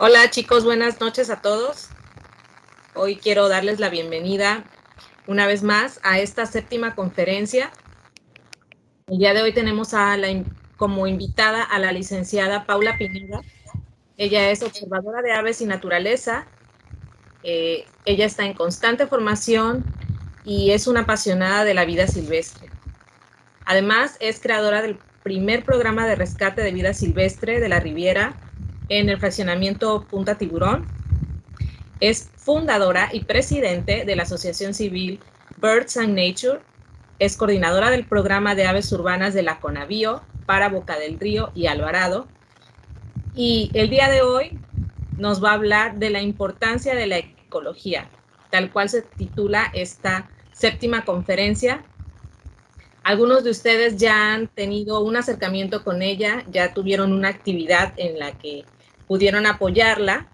Hola chicos, buenas noches a todos. Hoy quiero darles la bienvenida una vez más a esta séptima conferencia. El día de hoy tenemos como invitada a la licenciada Paula Pineda. Ella es observadora de aves y naturaleza. Ella está en constante formación y es una apasionada de la vida silvestre. Además, es creadora del primer programa de rescate de vida silvestre de la Riviera en el fraccionamiento Punta Tiburón. Es fundadora y presidente de la asociación civil Birds and Nature. Es coordinadora del programa de aves urbanas de la Conavío para Boca del Río y Alvarado. Y el día de hoy nos va a hablar de la importancia de la ecología, tal cual se titula esta séptima conferencia. Algunos de ustedes ya han tenido un acercamiento con ella, ya tuvieron una actividad en la que pudieron apoyarla.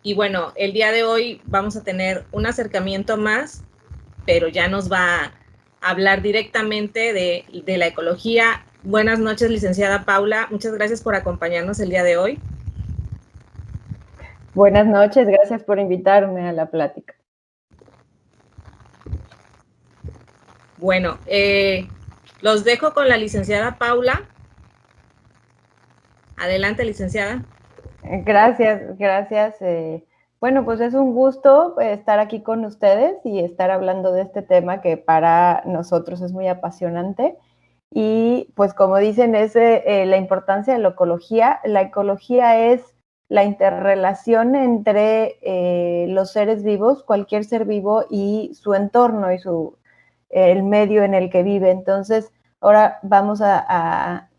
Y bueno, el día de hoy vamos a tener un acercamiento más, pero ya nos va a hablar directamente de la ecología. Buenas noches, licenciada Paula. Muchas gracias por acompañarnos el día de hoy. Buenas noches, gracias por invitarme a la plática. Bueno, los dejo con la licenciada Paula. Adelante, licenciada. Gracias. Bueno, pues es un gusto estar aquí con ustedes y estar hablando de este tema que para nosotros es muy apasionante. Y pues como dicen, es la importancia de la ecología. La ecología es la interrelación entre los seres vivos, cualquier ser vivo y su entorno y el medio en el que vive. Entonces, ahora vamos a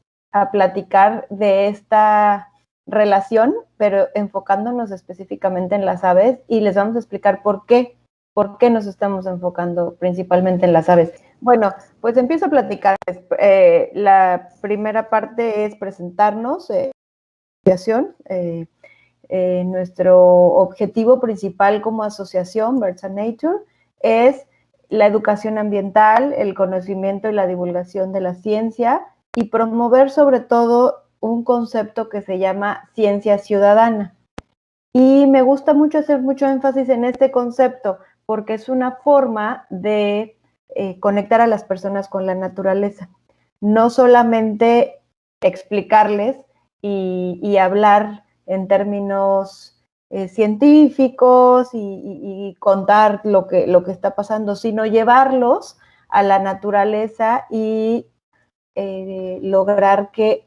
platicar de esta relación, pero enfocándonos específicamente en las aves, y les vamos a explicar por qué nos estamos enfocando principalmente en las aves. Bueno, pues empiezo a platicar. La primera parte es presentarnos, nuestro objetivo principal como asociación Birds and Nature es la educación ambiental, el conocimiento y la divulgación de la ciencia y promover sobre todo un concepto que se llama ciencia ciudadana. Y me gusta mucho hacer mucho énfasis en este concepto porque es una forma de conectar a las personas con la naturaleza. No solamente explicarles y hablar en términos científicos y contar lo que está pasando, sino llevarlos a la naturaleza y lograr que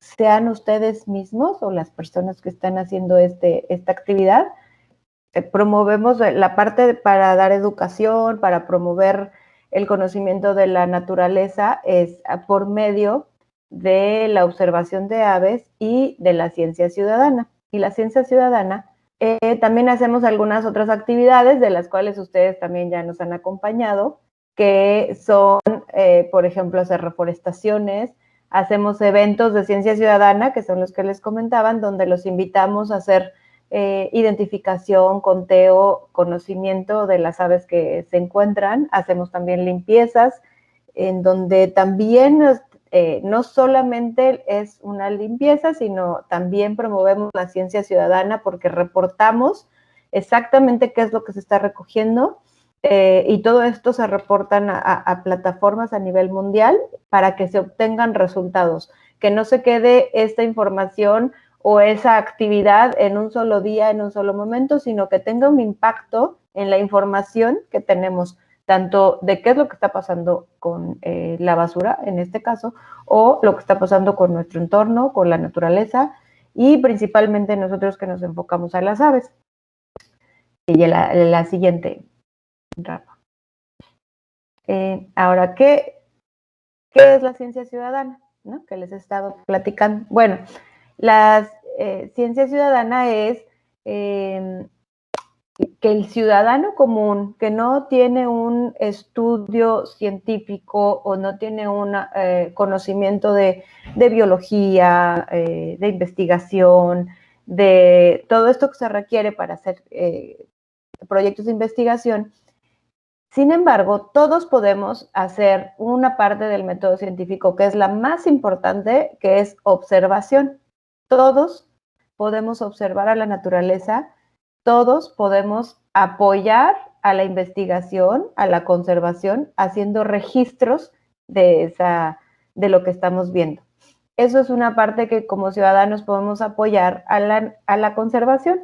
sean ustedes mismos o las personas que están haciendo esta actividad. Promovemos la parte para dar educación, para promover el conocimiento de la naturaleza, es por medio de la observación de aves y de la ciencia ciudadana. Y la ciencia ciudadana, también hacemos algunas otras actividades de las cuales ustedes también ya nos han acompañado, que son, por ejemplo, hacer reforestaciones. Hacemos eventos de ciencia ciudadana, que son los que les comentaban, donde los invitamos a hacer identificación, conteo, conocimiento de las aves que se encuentran. Hacemos también limpiezas, en donde también no solamente es una limpieza, sino también promovemos la ciencia ciudadana porque reportamos exactamente qué es lo que se está recogiendo, y todo esto se reportan a plataformas a nivel mundial para que se obtengan resultados, que no se quede esta información o esa actividad en un solo día, en un solo momento, sino que tenga un impacto en la información que tenemos, tanto de qué es lo que está pasando con la basura, en este caso, o lo que está pasando con nuestro entorno, con la naturaleza, y principalmente nosotros que nos enfocamos a las aves. Y la siguiente, Rafa. Ahora, ¿qué es la ciencia ciudadana? ¿No? Que les he estado platicando. Bueno, la ciencia ciudadana es que el ciudadano común que no tiene un estudio científico o no tiene un conocimiento de biología, de investigación, de todo esto que se requiere para hacer proyectos de investigación. Sin embargo, todos podemos hacer una parte del método científico que es la más importante, que es observación. Todos podemos observar a la naturaleza, todos podemos apoyar a la investigación, a la conservación, haciendo registros de lo que estamos viendo. Eso es una parte que como ciudadanos podemos apoyar a la conservación.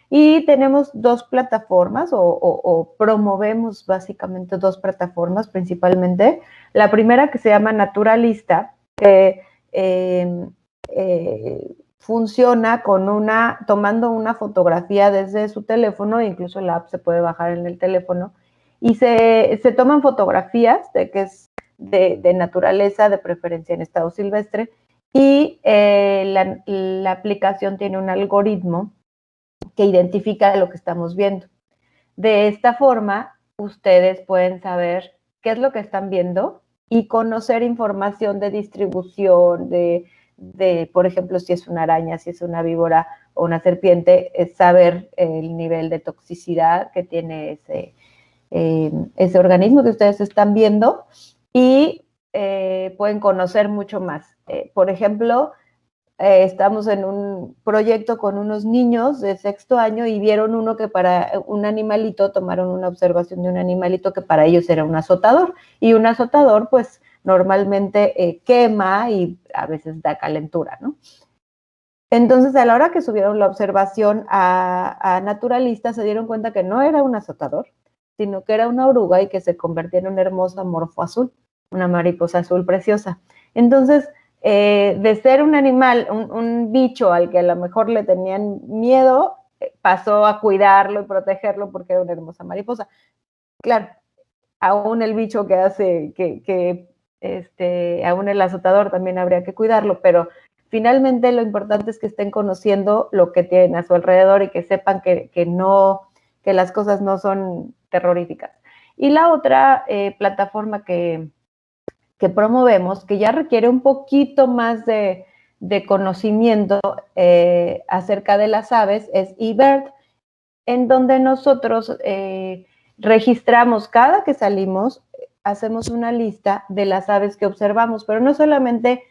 Y tenemos dos plataformas o promovemos básicamente dos plataformas principalmente. La primera que se llama Naturalista, que funciona tomando una fotografía desde su teléfono, incluso la app se puede bajar en el teléfono, y se toman fotografías que es de naturaleza, de preferencia en estado silvestre, y la aplicación tiene un algoritmo que identifica lo que estamos viendo. De esta forma, ustedes pueden saber qué es lo que están viendo y conocer información de distribución, por ejemplo, si es una araña, si es una víbora o una serpiente, es saber el nivel de toxicidad que tiene ese organismo que ustedes están viendo y pueden conocer mucho más. Por ejemplo, estamos en un proyecto con unos niños de 6º año y vieron uno que para un animalito, tomaron una observación de un animalito que para ellos era un azotador. Y un azotador, pues, normalmente quema y a veces da calentura, ¿no? Entonces, a la hora que subieron la observación a naturalistas, se dieron cuenta que no era un azotador, sino que era una oruga y que se convertía en una hermosa morfo azul, una mariposa azul preciosa. Entonces, de ser un animal, un bicho al que a lo mejor le tenían miedo, pasó a cuidarlo y protegerlo porque era una hermosa mariposa. Claro, aún el bicho que hace, aún el azotador también habría que cuidarlo, pero finalmente lo importante es que estén conociendo lo que tienen a su alrededor y que sepan que las cosas no son terroríficas. Y la otra plataforma que promovemos, que ya requiere un poquito más de conocimiento acerca de las aves, es eBird, en donde nosotros registramos cada que salimos, hacemos una lista de las aves que observamos, pero no solamente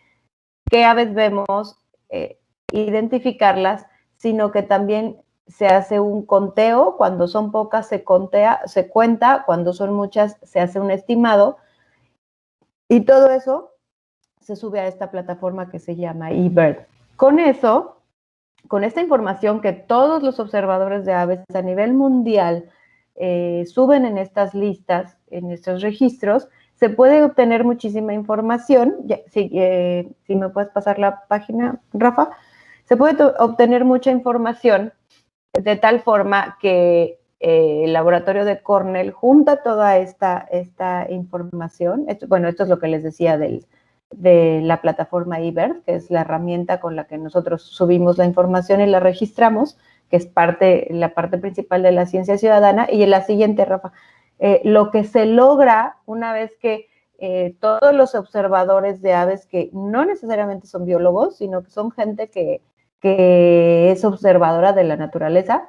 qué aves vemos, identificarlas, sino que también se hace un conteo, cuando son pocas se cuenta, cuando son muchas se hace un estimado, y todo eso se sube a esta plataforma que se llama eBird. Con eso, con esta información que todos los observadores de aves a nivel mundial suben en estas listas, en estos registros, se puede obtener muchísima información. Si me puedes pasar la página, Rafa, se puede obtener mucha información de tal forma que el laboratorio de Cornell junta toda esta información. Esto es lo que les decía de la plataforma eBird, que es la herramienta con la que nosotros subimos la información y la registramos, que es la parte principal de la ciencia ciudadana. Y en la siguiente, Rafa, lo que se logra una vez que todos los observadores de aves, que no necesariamente son biólogos, sino que son gente que es observadora de la naturaleza,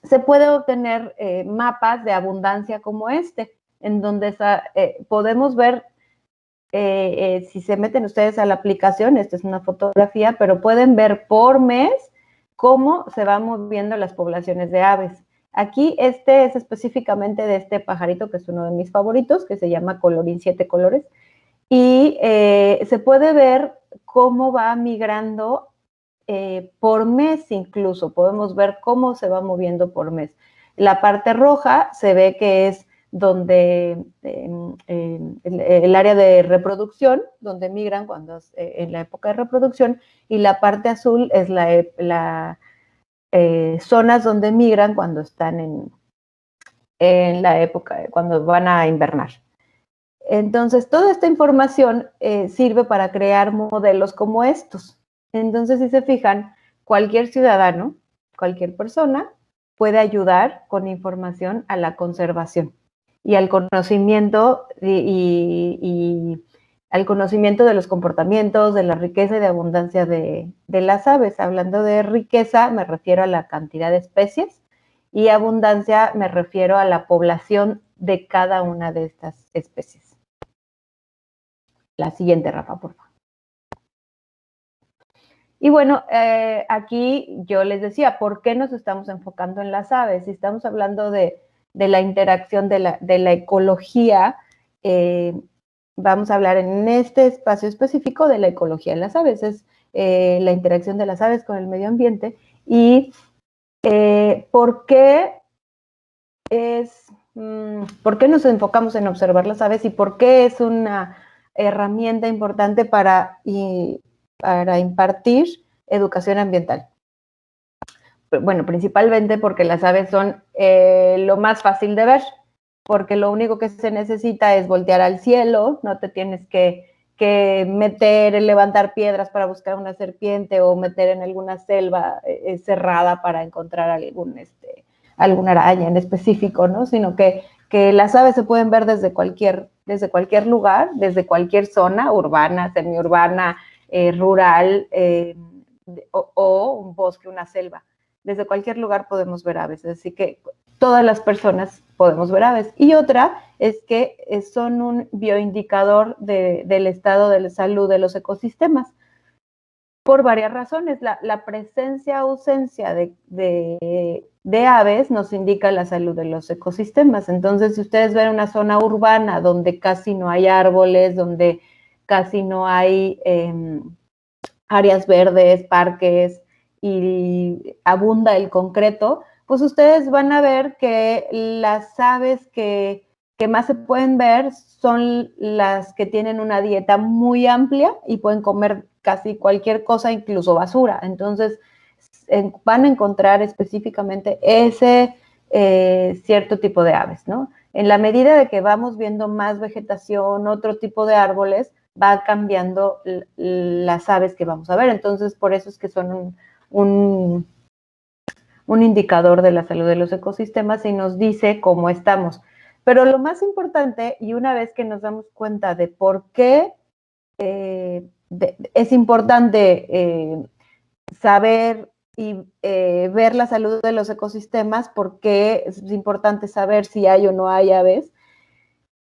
se puede obtener mapas de abundancia como en donde podemos ver, si se meten ustedes a la aplicación, esta es una fotografía, pero pueden ver por mes cómo se van moviendo las poblaciones de aves. Aquí es específicamente de este pajarito, que es uno de mis favoritos, que se llama colorín 7 colores, y se puede ver cómo va migrando por mes incluso. Podemos ver cómo se va moviendo por mes. La parte roja se ve que es donde el área de reproducción, donde migran en la época de reproducción, y la parte azul es las zonas donde migran cuando están en la época, cuando van a invernar. Entonces, toda esta información sirve para crear modelos como estos. Entonces, si se fijan, cualquier ciudadano, cualquier persona puede ayudar con información a la conservación y al conocimiento al conocimiento de los comportamientos, de la riqueza y de abundancia de las aves. Hablando de riqueza, me refiero a la cantidad de especies, y abundancia me refiero a la población de cada una de estas especies. La siguiente, Rafa, por favor. Y bueno, aquí yo les decía, ¿por qué nos estamos enfocando en las aves? Si estamos hablando de la interacción de la ecología, vamos a hablar en este espacio específico de la ecología de las aves, es la interacción de las aves con el medio ambiente y ¿por qué nos enfocamos en observar las aves y por qué es una herramienta importante para impartir educación ambiental? Bueno, principalmente porque las aves son lo más fácil de ver, porque lo único que se necesita es voltear al cielo, no te tienes que levantar piedras para buscar una serpiente o meter en alguna selva cerrada para encontrar alguna araña en específico, ¿no? Sino que las aves se pueden ver desde cualquier lugar, desde cualquier zona, urbana, semiurbana, rural, o un bosque, una selva. Desde cualquier lugar podemos ver aves, así que todas las personas podemos ver aves. Y otra es que son un bioindicador del estado de salud de los ecosistemas, por varias razones. La presencia o ausencia de aves nos indica la salud de los ecosistemas. Entonces, si ustedes ven una zona urbana donde casi no hay árboles, donde casi no hay áreas verdes, parques, y abunda el concreto, pues ustedes van a ver que las aves que más se pueden ver son las que tienen una dieta muy amplia y pueden comer casi cualquier cosa, incluso basura. Entonces, van a encontrar específicamente ese cierto tipo de aves, ¿no? En la medida de que vamos viendo más vegetación, otro tipo de árboles, va cambiando las aves que vamos a ver. Entonces, por eso es que son un indicador de la salud de los ecosistemas y nos dice cómo estamos. Pero lo más importante, y una vez que nos damos cuenta de por qué es importante saber y ver la salud de los ecosistemas, por qué es importante saber si hay o no hay aves,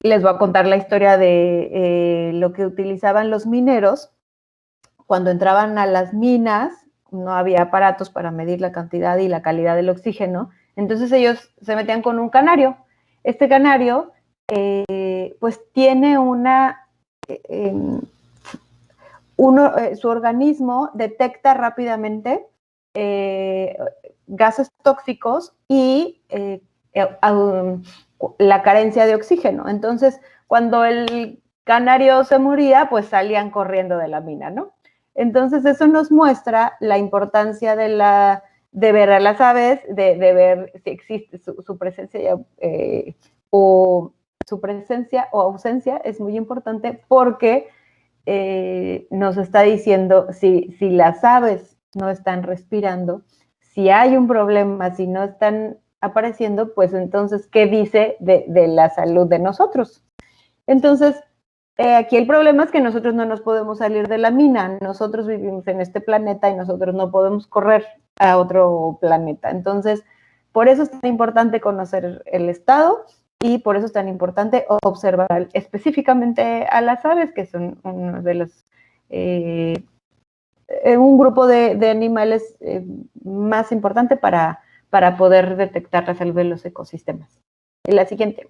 les voy a contar la historia de lo que utilizaban los mineros. Cuando entraban a las minas, no había aparatos para medir la cantidad y la calidad del oxígeno, entonces ellos se metían con un canario. Este canario, pues tiene su organismo detecta rápidamente gases tóxicos y la carencia de oxígeno. Entonces, cuando el canario se moría, pues salían corriendo de la mina, ¿no? Entonces, eso nos muestra la importancia de ver a las aves, de ver si existe su presencia o ausencia, es muy importante porque nos está diciendo si las aves no están respirando, si hay un problema, si no están apareciendo, pues entonces, ¿qué dice de la salud de nosotros? Entonces, aquí el problema es que nosotros no nos podemos salir de la mina, nosotros vivimos en este planeta y nosotros no podemos correr a otro planeta. Entonces, por eso es tan importante conocer el estado y por eso es tan importante observar específicamente a las aves, que son uno de los un grupo de animales más importante para poder detectar la salud de los ecosistemas. La siguiente,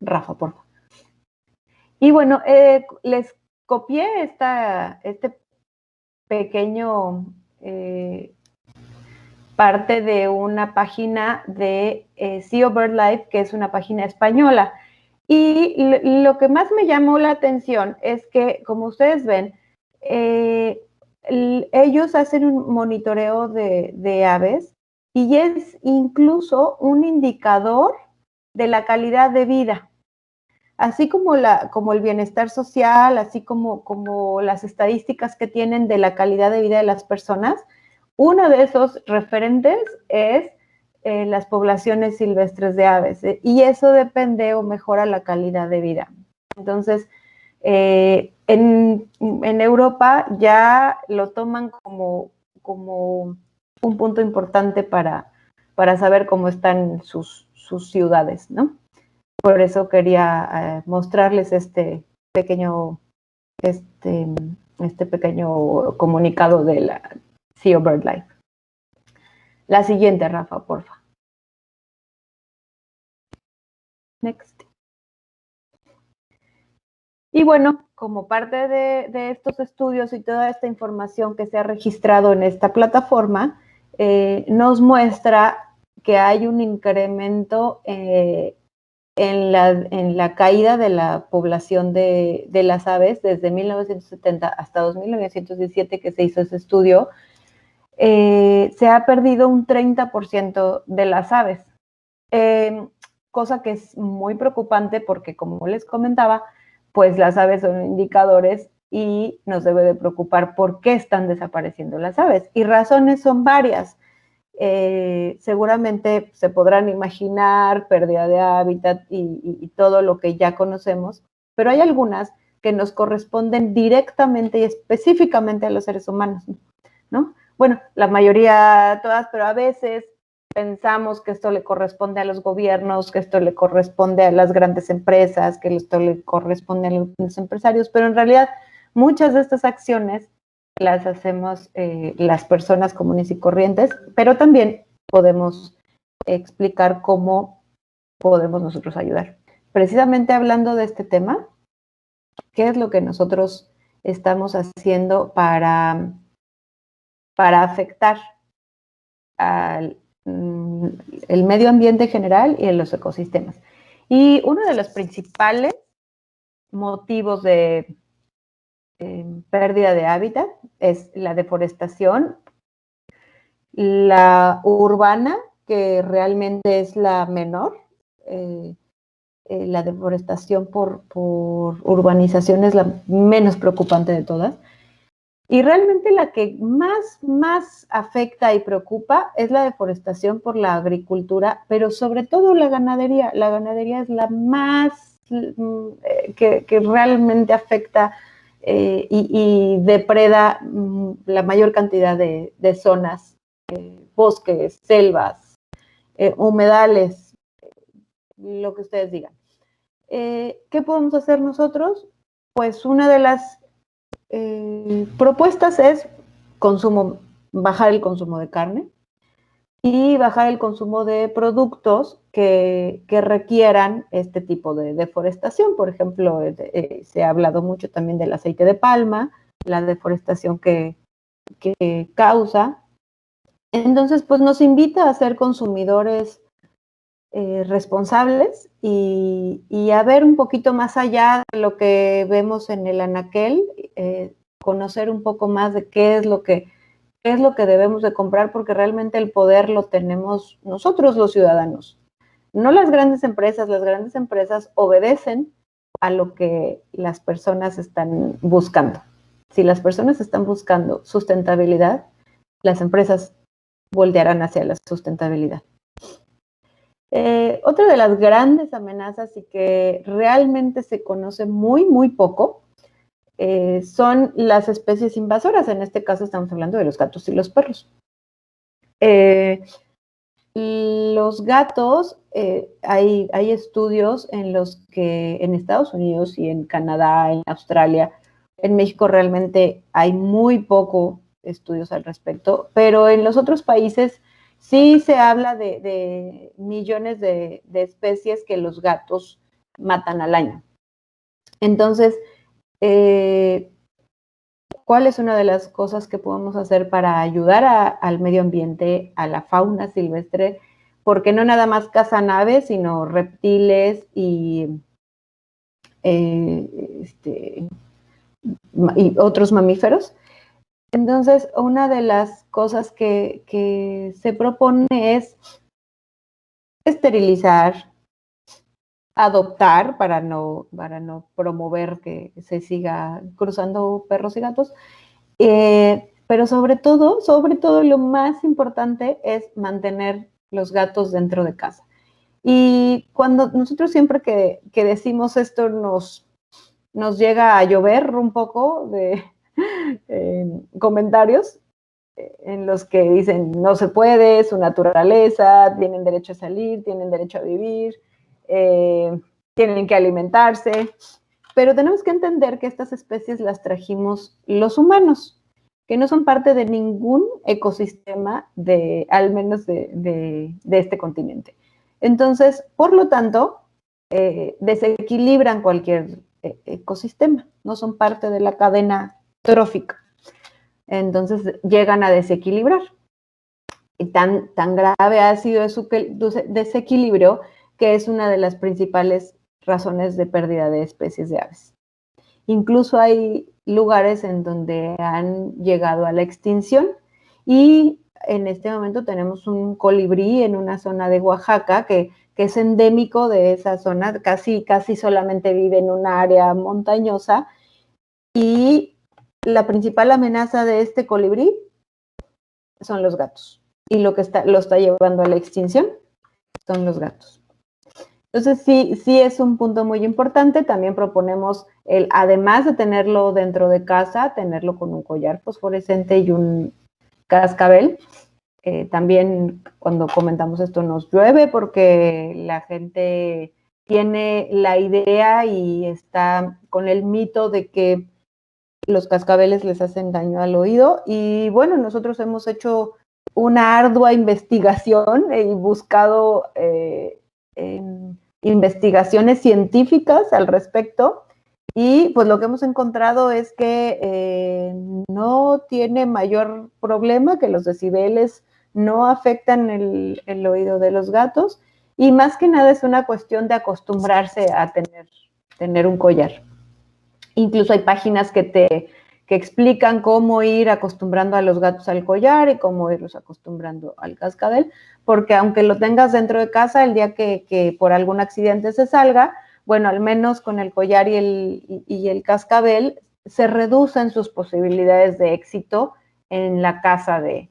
Rafa, por favor. Y bueno, les copié este pequeño parte de una página de Sea of BirdLife, que es una página española. Y lo que más me llamó la atención es que, como ustedes ven, ellos hacen un monitoreo de aves y es incluso un indicador de la calidad de vida. Así como el bienestar social, así como las estadísticas que tienen de la calidad de vida de las personas, uno de esos referentes es las poblaciones silvestres de aves, y eso depende o mejora la calidad de vida. Entonces, en Europa ya lo toman como un punto importante para saber cómo están sus ciudades, ¿no? Por eso quería mostrarles este pequeño este pequeño comunicado de la CEO BirdLife. La siguiente, Rafa, porfa. Next. Y bueno, como parte de estos estudios y toda esta información que se ha registrado en esta plataforma, nos muestra que hay un incremento en la caída de la población de las aves desde 1970 hasta 1917 que se hizo ese estudio. Se ha perdido un 30% de las aves, cosa que es muy preocupante porque, como les comentaba, pues las aves son indicadores y nos debe de preocupar por qué están desapareciendo las aves. Y razones son varias. Seguramente se podrán imaginar pérdida de hábitat y todo lo que ya conocemos, pero hay algunas que nos corresponden directamente y específicamente a los seres humanos, ¿no? Bueno, la mayoría, todas, pero a veces pensamos que esto le corresponde a los gobiernos, que esto le corresponde a las grandes empresas, que esto le corresponde a los empresarios, pero en realidad muchas de estas acciones las hacemos las personas comunes y corrientes, pero también podemos explicar cómo podemos nosotros ayudar. Precisamente hablando de este tema, ¿qué es lo que nosotros estamos haciendo para afectar al el medio ambiente general y en los ecosistemas? Y uno de los principales motivos de pérdida de hábitat es la deforestación, la urbana, que realmente es la menor. La deforestación por urbanización es la menos preocupante de todas. Y realmente la que más afecta y preocupa es la deforestación por la agricultura, pero sobre todo la ganadería. La ganadería es la más que realmente afecta y depreda la mayor cantidad de zonas, bosques, selvas, humedales, lo que ustedes digan. ¿Qué podemos hacer nosotros? Pues una de las propuestas es bajar el consumo de carne y bajar el consumo de productos que requieran este tipo de deforestación. Por ejemplo, se ha hablado mucho también del aceite de palma, la deforestación que causa. Entonces, pues nos invita a ser consumidores responsables y a ver un poquito más allá de lo que vemos en el anaquel, conocer un poco más de qué es lo que debemos de comprar, porque realmente el poder lo tenemos nosotros los ciudadanos, no las grandes empresas. Las grandes empresas obedecen a lo que las personas están buscando. Si las personas están buscando sustentabilidad, las empresas voltearán hacia la sustentabilidad. Otra de las grandes amenazas y que realmente se conoce muy poco son las especies invasoras. En este caso estamos hablando de los gatos y los perros. Los gatos, hay estudios en los que en Estados Unidos y en Canadá, en Australia, en México realmente hay muy poco estudios al respecto, pero en los otros países sí se habla de millones de especies que los gatos matan al año. Entonces, ¿cuál es una de las cosas que podemos hacer para ayudar al medio ambiente, a la fauna silvestre? Porque no nada más cazan aves, sino reptiles y otros mamíferos. Entonces, una de las cosas que se propone es esterilizar, adoptar para no promover que se siga cruzando perros y gatos, pero sobre todo lo más importante es mantener los gatos dentro de casa. Y cuando nosotros siempre que decimos esto nos llega a llover un poco de comentarios en los que dicen no se puede, es su naturaleza, tienen derecho a salir, tienen derecho a vivir, tienen que alimentarse. Pero tenemos que entender que estas especies las trajimos los humanos, que no son parte de ningún ecosistema, al menos de este continente. Entonces, por lo tanto, desequilibran cualquier ecosistema, no son parte de la cadena trófica. Entonces, llegan a desequilibrar. Y tan grave ha sido su desequilibrio que es una de las principales razones de pérdida de especies de aves. Incluso hay lugares en donde han llegado a la extinción y en este momento tenemos un colibrí en una zona de Oaxaca que es endémico de esa zona, casi solamente vive en una área montañosa, y la principal amenaza de este colibrí son los gatos, y lo que lo está llevando a la extinción son los gatos. Entonces, sí es un punto muy importante. También proponemos, además de tenerlo dentro de casa, tenerlo con un collar fosforescente y un cascabel. También cuando comentamos esto nos llueve porque la gente tiene la idea y está con el mito de que los cascabeles les hacen daño al oído. Y bueno, nosotros hemos hecho una ardua investigación y buscado investigaciones científicas al respecto, y pues lo que hemos encontrado es que no tiene mayor problema, que los decibeles no afectan el oído de los gatos, y más que nada es una cuestión de acostumbrarse a tener un collar. Incluso hay páginas que explican cómo ir acostumbrando a los gatos al collar y cómo irlos acostumbrando al cascabel, porque aunque lo tengas dentro de casa, el día que por algún accidente se salga, bueno, al menos con el collar y el cascabel se reducen sus posibilidades de éxito en la caza de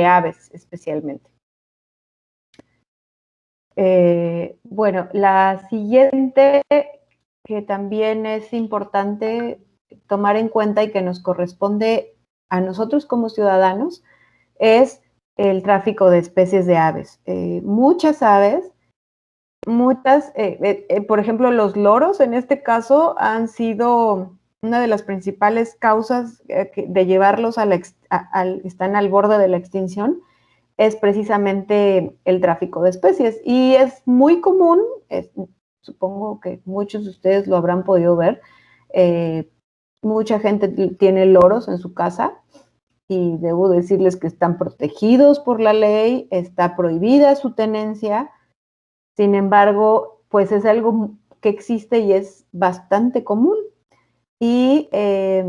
aves especialmente. Bueno, la siguiente, que también es importante tomar en cuenta y que nos corresponde a nosotros como ciudadanos, es el tráfico de especies de aves. Muchas aves, por ejemplo, los loros en este caso han sido una de las principales causas de llevarlos están al borde de la extinción, es precisamente el tráfico de especies. Y es muy común, supongo que muchos de ustedes lo habrán podido ver, mucha gente tiene loros en su casa y debo decirles que están protegidos por la ley, está prohibida su tenencia. Sin embargo, pues es algo que existe y es bastante común. Y hay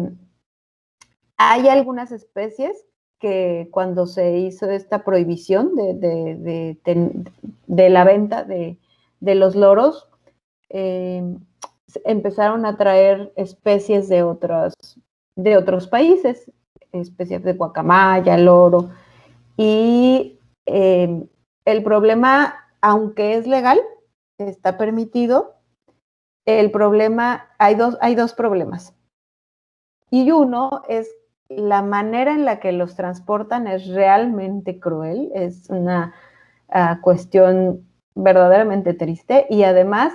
algunas especies que cuando se hizo esta prohibición de la venta de los loros, empezaron a traer especies de otros países, especies de guacamaya, loro, y el problema, aunque es legal, está permitido, el problema, hay dos problemas. Y uno es la manera en la que los transportan es realmente cruel, es una cuestión verdaderamente triste, y además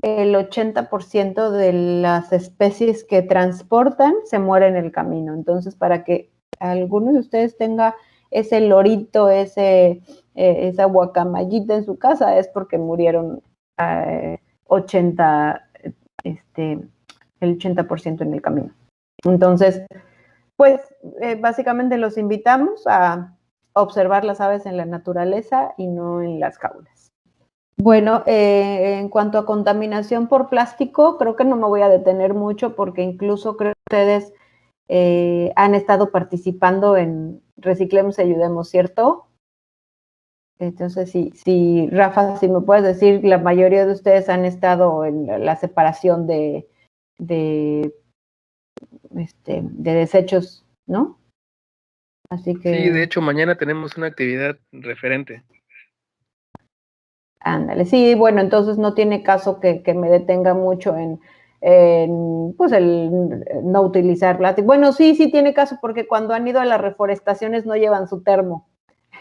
el 80% de las especies que transportan se mueren en el camino. Entonces, para que alguno de ustedes tenga ese lorito, esa guacamayita en su casa, es porque murieron el 80% en el camino. Entonces, pues básicamente los invitamos a observar las aves en la naturaleza y no en las jaulas. Bueno, en cuanto a contaminación por plástico, creo que no me voy a detener mucho porque incluso creo que ustedes han estado participando en Reciclemos y Ayudemos, ¿cierto? Entonces, sí, Rafa, si me puedes decir, la mayoría de ustedes han estado en la separación de desechos, ¿no? Así que... Sí, de hecho, mañana tenemos una actividad referente. Ándale, sí, bueno, entonces no tiene caso que me detenga mucho en pues el no utilizar plástico. Bueno, sí tiene caso porque cuando han ido a las reforestaciones no llevan su termo.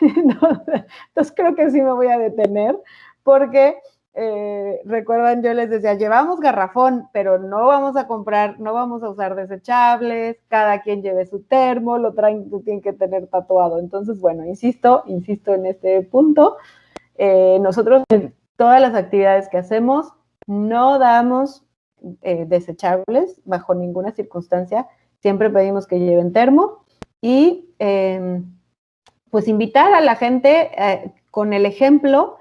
Entonces creo que sí me voy a detener porque recuerdan, yo les decía, llevamos garrafón, pero no vamos a comprar, no vamos a usar desechables, cada quien lleve su termo, lo tienen que tener tatuado. Entonces, bueno, insisto en este punto. Nosotros en todas las actividades que hacemos no damos desechables bajo ninguna circunstancia. Siempre pedimos que lleven termo y pues invitar a la gente con el ejemplo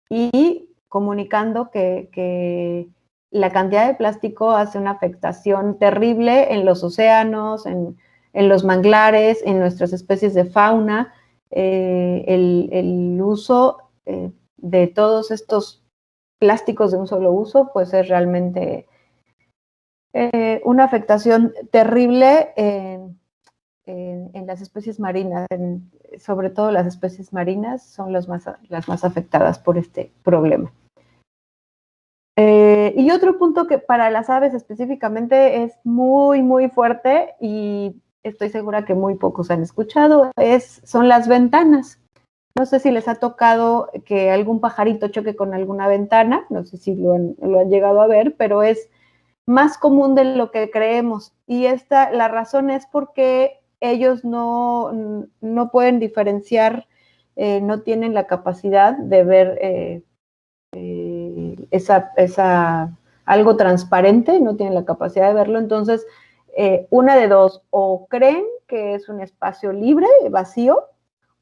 y comunicando que la cantidad de plástico hace una afectación terrible en los océanos, en los manglares, en nuestras especies de fauna. El uso de todos estos plásticos de un solo uso, pues es realmente una afectación terrible en las especies marinas, sobre todo las especies marinas son las más afectadas por este problema. Y otro punto que para las aves específicamente es muy, muy fuerte y estoy segura que muy pocos han escuchado, son las ventanas. No sé si les ha tocado que algún pajarito choque con alguna ventana, no sé si lo han llegado a ver, pero es más común de lo que creemos. Y la razón es porque ellos no pueden diferenciar, no tienen la capacidad de ver algo transparente, no tienen la capacidad de verlo. Entonces, una de dos, o creen que es un espacio libre, vacío,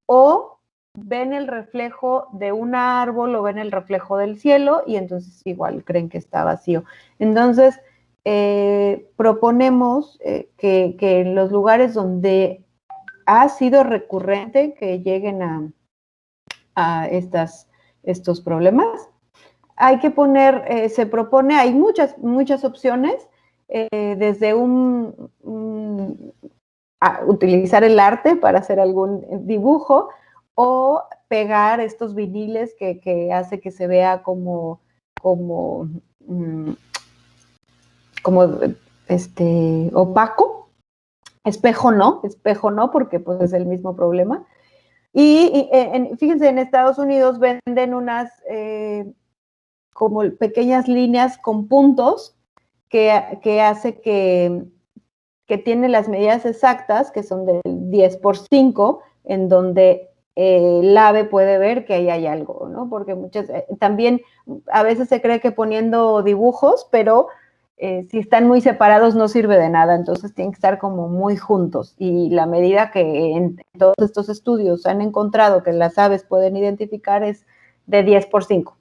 o ven el reflejo de un árbol o ven el reflejo del cielo y entonces igual creen que está vacío. Entonces, proponemos que en los lugares donde ha sido recurrente que lleguen a estos problemas, hay que poner, se propone, hay muchas opciones, desde utilizar el arte para hacer algún dibujo o pegar estos viniles que hace que se vea como opaco. Espejo no, porque pues es el mismo problema. Y fíjense, en Estados Unidos venden unas como pequeñas líneas con puntos que hace que tiene las medidas exactas, que son del 10x5, en donde el ave puede ver que ahí hay algo, ¿no? Porque también a veces se cree que poniendo dibujos, pero si están muy separados no sirve de nada, entonces tienen que estar como muy juntos. Y la medida que en todos estos estudios han encontrado que las aves pueden identificar es de 10x5.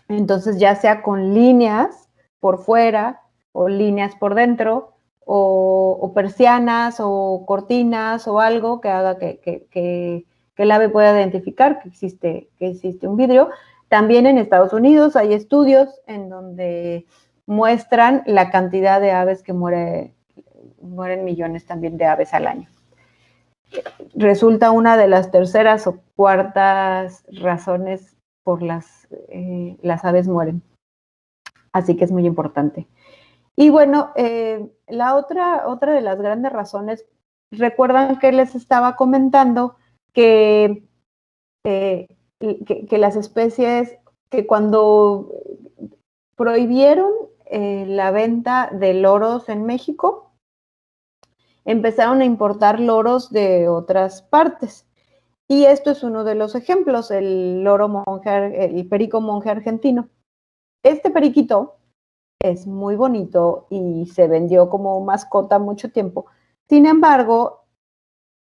Entonces, ya sea con líneas por fuera o líneas por dentro, o persianas o cortinas o algo que haga que el ave pueda identificar que existe un vidrio. También en Estados Unidos hay estudios en donde muestran la cantidad de aves que mueren millones también de aves al año. Resulta una de las terceras o cuartas razones por las aves mueren. Así que es muy importante. Y bueno, la otra de las grandes razones, recuerdan que les estaba comentando que las especies, que cuando prohibieron la venta de loros en México, empezaron a importar loros de otras partes. Y esto es uno de los ejemplos, el perico monje argentino. Este periquito es muy bonito y se vendió como mascota mucho tiempo. Sin embargo,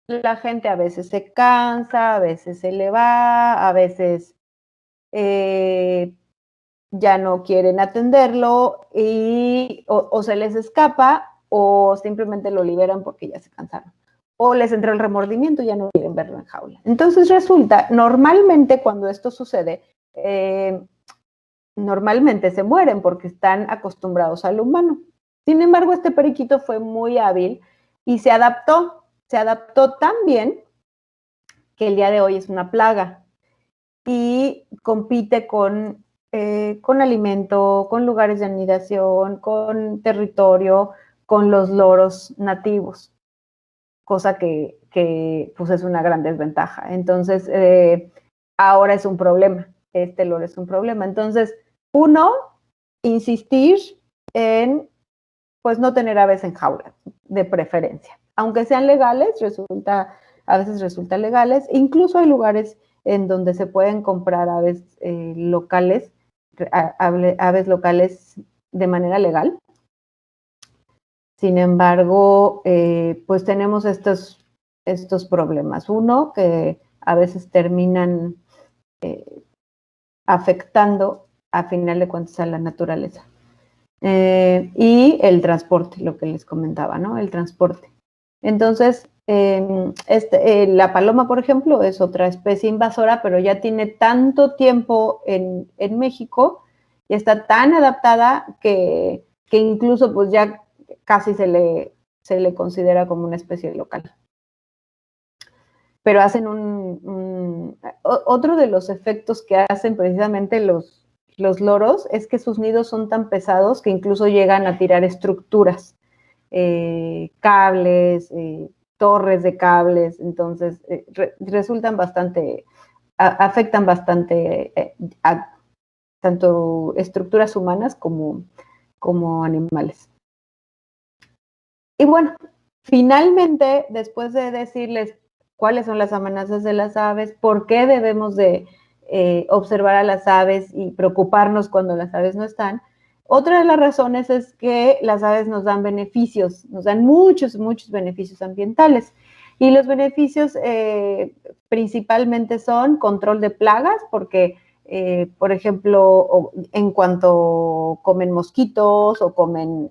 la gente a veces se cansa, a veces se le va, a veces ya no quieren atenderlo o se les escapa o simplemente lo liberan porque ya se cansaron. O les entra el remordimiento y ya no quieren verlo en jaula. Entonces resulta, normalmente cuando esto sucede, normalmente se mueren porque están acostumbrados al humano. Sin embargo, este periquito fue muy hábil y se adaptó tan bien que el día de hoy es una plaga y compite con alimento, con lugares de anidación, con territorio, con los loros nativos, cosa que pues es una gran desventaja. Entonces, ahora es un problema, este loro es un problema. Entonces, Uno, insistir en, pues, no tener aves en jaula, de preferencia. Aunque sean legales, a veces resulta legales. Incluso hay lugares en donde se pueden comprar aves locales, aves locales de manera legal. Sin embargo, pues tenemos estos problemas. Uno, que a veces terminan afectando a final de cuentas a la naturaleza. Y el transporte, lo que les comentaba, ¿no? El transporte. Entonces, la paloma, por ejemplo, es otra especie invasora, pero ya tiene tanto tiempo en México y está tan adaptada que incluso pues ya casi se le considera como una especie local. Pero hacen otro de los efectos que hacen precisamente los loros es que sus nidos son tan pesados que incluso llegan a tirar estructuras, cables, torres de cables, entonces resultan bastante, afectan bastante a tanto estructuras humanas como animales. Y bueno, finalmente, después de decirles cuáles son las amenazas de las aves, por qué debemos de observar a las aves y preocuparnos cuando las aves no están, otra de las razones es que las aves nos dan beneficios, nos dan muchos beneficios ambientales. Y los beneficios principalmente son control de plagas, porque, por ejemplo, en cuanto comen mosquitos o comen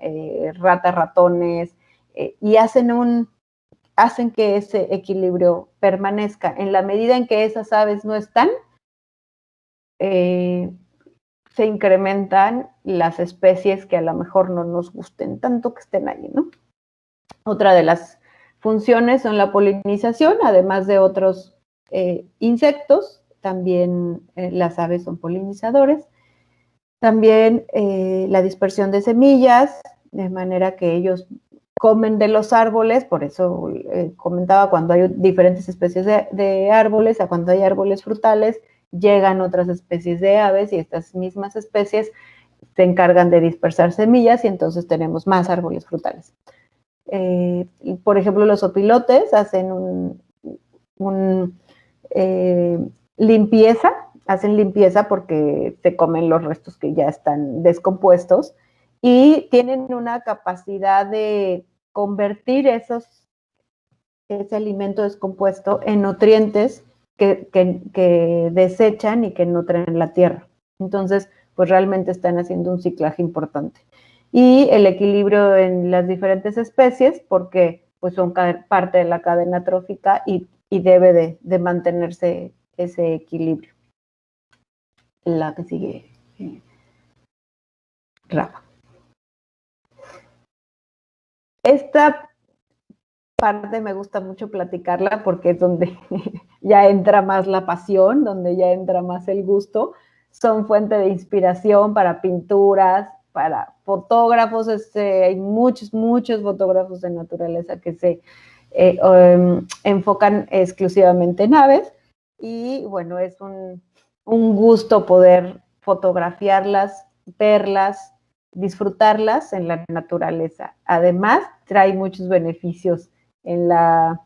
ratas, ratones, y hacen que ese equilibrio permanezca. En la medida en que esas aves no están, se incrementan las especies que a lo mejor no nos gusten tanto que estén ahí, ¿no? Otra de las funciones son la polinización, además de otros insectos, también las aves son polinizadores. También la dispersión de semillas, de manera que ellos comen de los árboles, por eso comentaba, cuando hay diferentes especies de árboles, a cuando hay árboles frutales, llegan otras especies de aves y estas mismas especies se encargan de dispersar semillas y entonces tenemos más árboles frutales. Por ejemplo, los opilotes hacen hacen limpieza porque se comen los restos que ya están descompuestos y tienen una capacidad de convertir ese alimento descompuesto en nutrientes que desechan y que nutren la tierra. Entonces, pues realmente están haciendo un ciclaje importante. Y el equilibrio en las diferentes especies, porque pues son parte de la cadena trófica y debe de mantenerse ese equilibrio. La que sigue, Rafa. Esta parte me gusta mucho platicarla porque es donde ya entra más la pasión, donde ya entra más el gusto. Son fuente de inspiración para pinturas, para fotógrafos. Hay muchos fotógrafos de naturaleza que se enfocan exclusivamente en aves. Y bueno, es un gusto poder fotografiarlas, verlas, disfrutarlas en la naturaleza. Además, trae muchos beneficios en la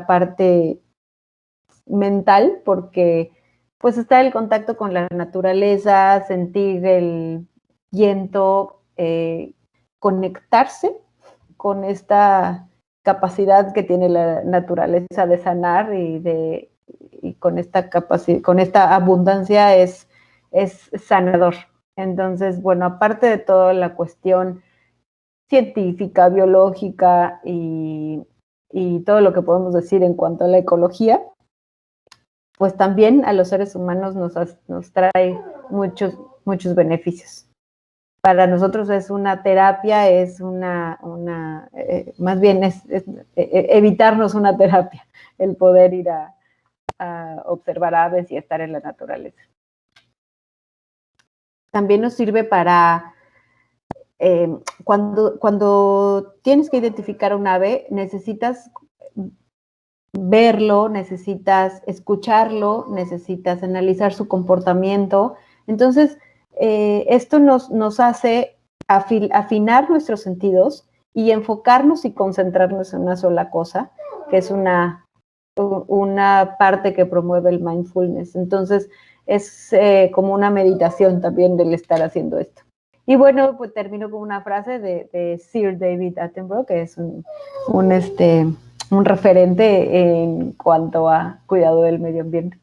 parte mental, porque pues está el contacto con la naturaleza, sentir el viento, conectarse con esta capacidad que tiene la naturaleza de sanar y con esta capacidad, con esta abundancia es sanador. Entonces, bueno, aparte de toda la cuestión científica, biológica y todo lo que podemos decir en cuanto a la ecología, pues también a los seres humanos nos trae muchos beneficios. Para nosotros es una terapia, es más bien es evitarnos una terapia, el poder ir a observar aves y estar en la naturaleza. También nos sirve para cuando tienes que identificar un ave, necesitas verlo, necesitas escucharlo, necesitas analizar su comportamiento. Entonces, esto nos hace afinar nuestros sentidos y enfocarnos y concentrarnos en una sola cosa, que es una parte que promueve el mindfulness. Entonces, es como una meditación también del estar haciendo esto. Y bueno, pues termino con una frase de Sir David Attenborough, que es un referente en cuanto a cuidado del medio ambiente.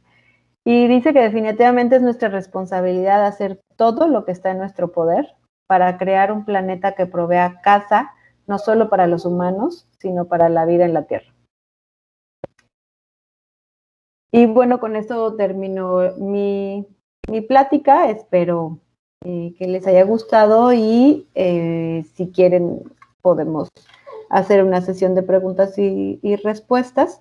Y dice que definitivamente es nuestra responsabilidad hacer todo lo que está en nuestro poder para crear un planeta que provea casa, no solo para los humanos, sino para la vida en la Tierra. Y bueno, con esto termino mi plática. Espero que les haya gustado y si quieren podemos hacer una sesión de preguntas y respuestas.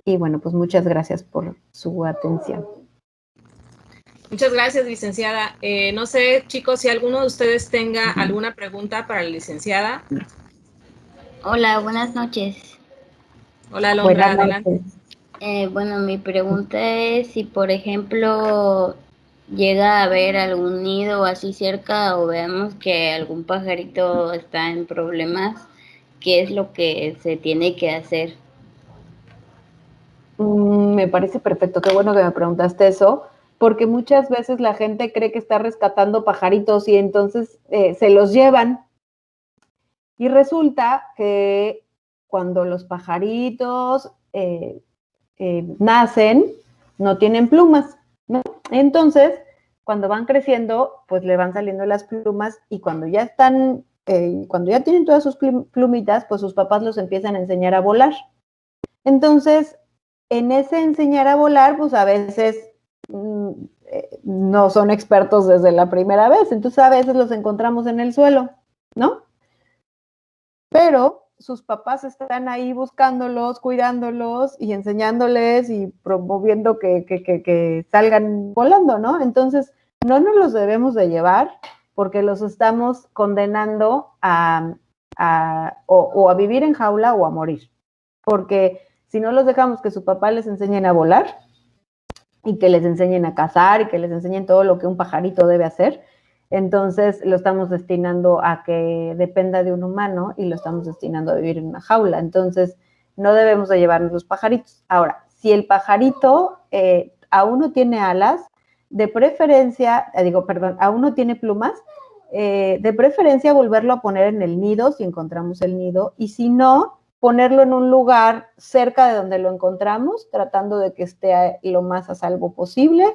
Y bueno, pues muchas gracias por su atención. Muchas gracias, licenciada. No sé, chicos, si alguno de ustedes tenga alguna pregunta para la licenciada. Hola, buenas noches. Hola, Alondra, Buenas noches. Bueno, mi pregunta es si, por ejemplo, llega a haber algún nido así cerca o veamos que algún pajarito está en problemas, ¿qué es lo que se tiene que hacer? Me parece perfecto, qué bueno que me preguntaste eso, porque muchas veces la gente cree que está rescatando pajaritos y entonces se los llevan. Y resulta que cuando los pajaritos nacen, no tienen plumas, ¿no? Entonces, cuando van creciendo, pues le van saliendo las plumas y cuando ya están, cuando ya tienen todas sus plumitas, pues sus papás los empiezan a enseñar a volar. Entonces, en ese enseñar a volar, pues a veces no son expertos desde la primera vez, entonces a veces los encontramos en el suelo, ¿no? Pero sus papás están ahí buscándolos, cuidándolos y enseñándoles y promoviendo que salgan volando, ¿no? Entonces, no nos los debemos de llevar porque los estamos condenando a vivir en jaula o a morir. Porque si no los dejamos que su papá les enseñen a volar y que les enseñen a cazar y que les enseñen todo lo que un pajarito debe hacer, entonces lo estamos destinando a que dependa de un humano y lo estamos destinando a vivir en una jaula. Entonces, no debemos de llevarnos los pajaritos. Ahora, si el pajarito aún no tiene alas, de preferencia, aún no tiene plumas, de preferencia volverlo a poner en el nido si encontramos el nido, y si no, ponerlo en un lugar cerca de donde lo encontramos, tratando de que esté lo más a salvo posible,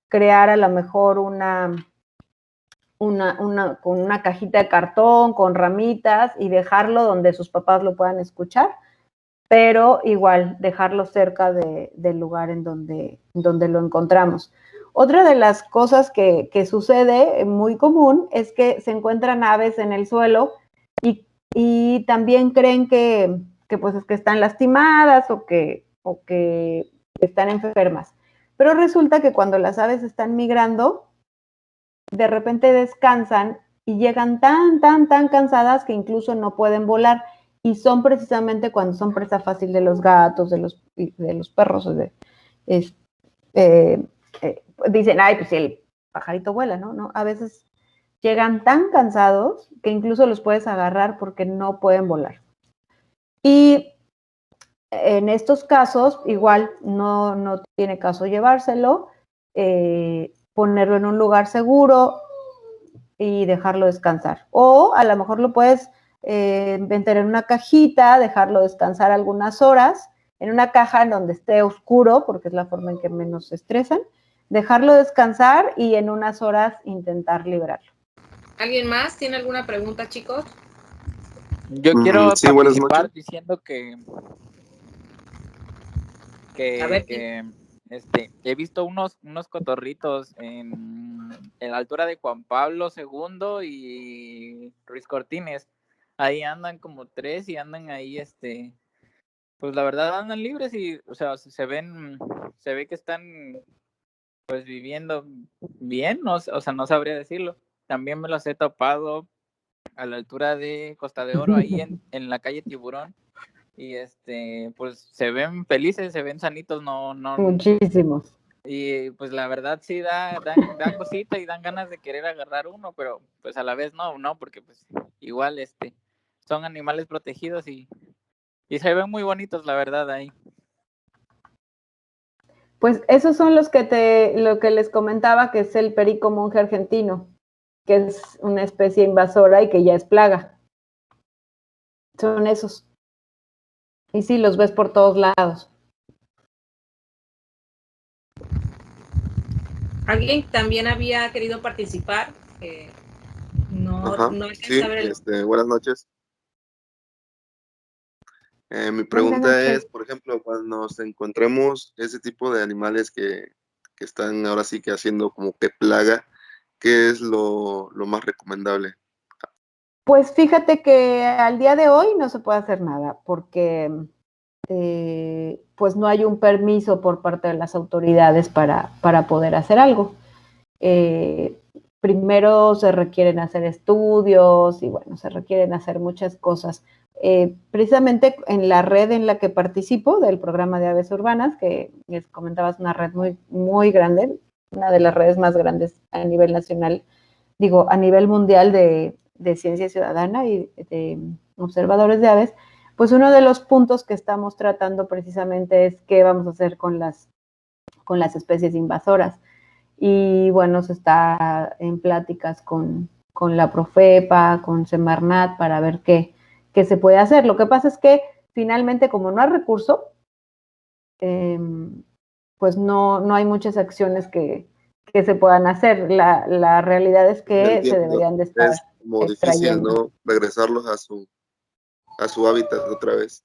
crear a lo mejor con una cajita de cartón, con ramitas y dejarlo donde sus papás lo puedan escuchar, pero igual dejarlo cerca del lugar en donde lo encontramos. Otra de las cosas que sucede muy común es que se encuentran aves en el suelo y también creen que pues es que están lastimadas o que están enfermas. Pero resulta que cuando las aves están migrando, de repente descansan y llegan tan cansadas que incluso no pueden volar. Y son precisamente cuando son presa fácil de los gatos, de los perros. Dicen, ay, pues el pajarito vuela, ¿no? ¿No? A veces llegan tan cansados que incluso los puedes agarrar porque no pueden volar. Y en estos casos, igual no tiene caso llevárselo, ponerlo en un lugar seguro y dejarlo descansar. O a lo mejor lo puedes meter en una cajita, dejarlo descansar algunas horas, en una caja en donde esté oscuro, porque es la forma en que menos se estresan, dejarlo descansar y en unas horas intentar liberarlo. ¿Alguien más tiene alguna pregunta, chicos? Yo quiero participar diciendo que he visto unos cotorritos en la altura de Juan Pablo II y Ruiz Cortines. Ahí andan como 3 y andan ahí, pues la verdad andan libres y, o sea, se ve que están pues viviendo bien, o sea, no sabría decirlo. También me los he topado a la altura de Costa de Oro, ahí en la calle Tiburón. Y pues se ven felices, se ven sanitos, no. Muchísimos. Y pues la verdad sí da cosita y dan ganas de querer agarrar uno, pero pues a la vez no, porque pues igual son animales protegidos y se ven muy bonitos, la verdad, ahí. Pues esos son lo que les comentaba, que es el perico monje argentino, que es una especie invasora y que ya es plaga. Son esos. Y sí, los ves por todos lados. ¿Alguien también había querido participar? No alcancé a ver el... Buenas noches. Mi pregunta es, por ejemplo, cuando nos encontremos ese tipo de animales que están ahora sí que haciendo como que plaga, ¿qué es lo más recomendable? Pues fíjate que al día de hoy no se puede hacer nada, porque pues no hay un permiso por parte de las autoridades para poder hacer algo. Primero se requieren hacer estudios y bueno, se requieren hacer muchas cosas. Precisamente en la red en la que participo del programa de aves urbanas, que les comentaba, es una red muy, muy grande, una de las redes más grandes a nivel nacional, digo, a nivel mundial de ciencia ciudadana y de observadores de aves, pues uno de los puntos que estamos tratando precisamente es qué vamos a hacer con las especies invasoras. Y bueno, se está en pláticas con la Profepa, con Semarnat, para ver qué se puede hacer. Lo que pasa es que finalmente, como no hay recurso, pues no hay muchas acciones que se puedan hacer. La realidad es que se deberían de estar es como extrayendo. difícil, ¿no? Regresarlos a su hábitat otra vez.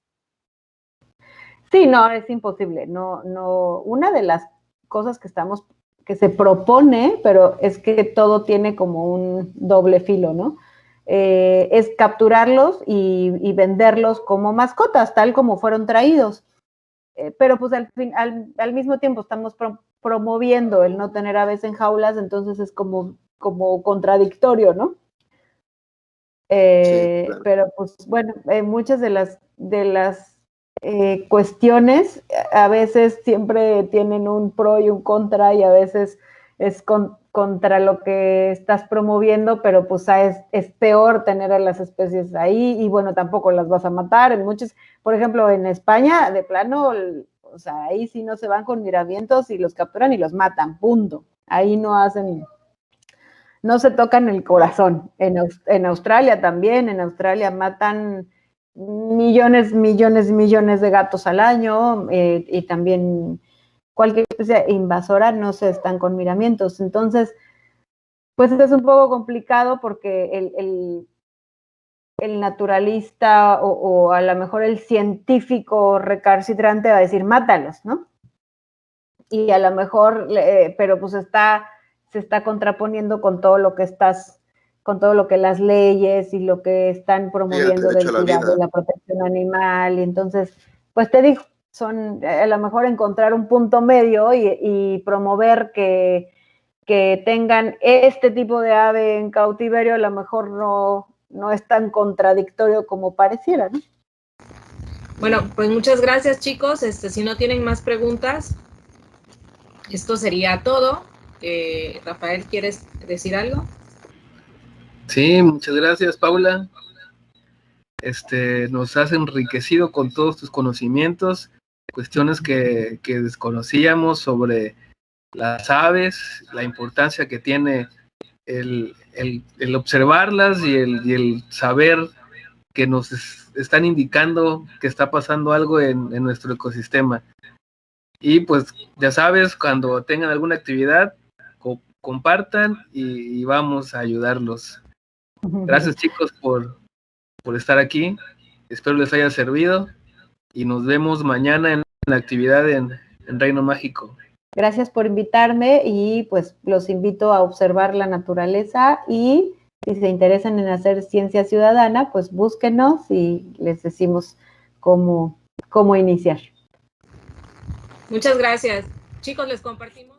Sí, no, es imposible. Una de las cosas que se propone, pero es que todo tiene como un doble filo, ¿no? Es capturarlos y venderlos como mascotas, tal como fueron traídos. Pero pues al mismo tiempo estamos promoviendo el no tener aves en jaulas, entonces es como contradictorio, ¿no? Sí, claro. Pero pues bueno, muchas de las cuestiones a veces siempre tienen un pro y un contra, y a veces es contra lo que estás promoviendo, pero pues es peor tener a las especies ahí y bueno, tampoco las vas a matar. Por ejemplo, en España, de plano, o sea, ahí sí no se van con miramientos y los capturan y los matan, punto. Ahí no se tocan el corazón. En Australia también, en Australia matan millones de gatos al año, y también cualquier especie invasora no se están con miramientos. Entonces, pues es un poco complicado porque el naturalista o a lo mejor el científico recalcitrante va a decir, mátalos, ¿no? Y a lo mejor, pero pues se está contraponiendo con todo lo que las leyes y lo que están promoviendo del cuidado de la protección animal. Y entonces, pues te digo, a lo mejor encontrar un punto medio y promover que tengan este tipo de ave en cautiverio, a lo mejor no es tan contradictorio como pareciera, ¿no? Bueno, pues muchas gracias, chicos. Si no tienen más preguntas, esto sería todo. Rafael, ¿quieres decir algo? Sí, muchas gracias, Paula. Nos has enriquecido con todos tus conocimientos, cuestiones que desconocíamos sobre las aves, la importancia que tiene el observarlas y el saber que nos están indicando que está pasando algo en nuestro ecosistema. Y pues ya sabes, cuando tengan alguna actividad, compartan y vamos a ayudarlos. Gracias, chicos, por estar aquí. Espero les haya servido y nos vemos mañana en la actividad en Reino Mágico. Gracias por invitarme y pues los invito a observar la naturaleza, y si se interesan en hacer ciencia ciudadana, pues búsquenos y les decimos cómo iniciar. Muchas gracias. Chicos, les compartimos.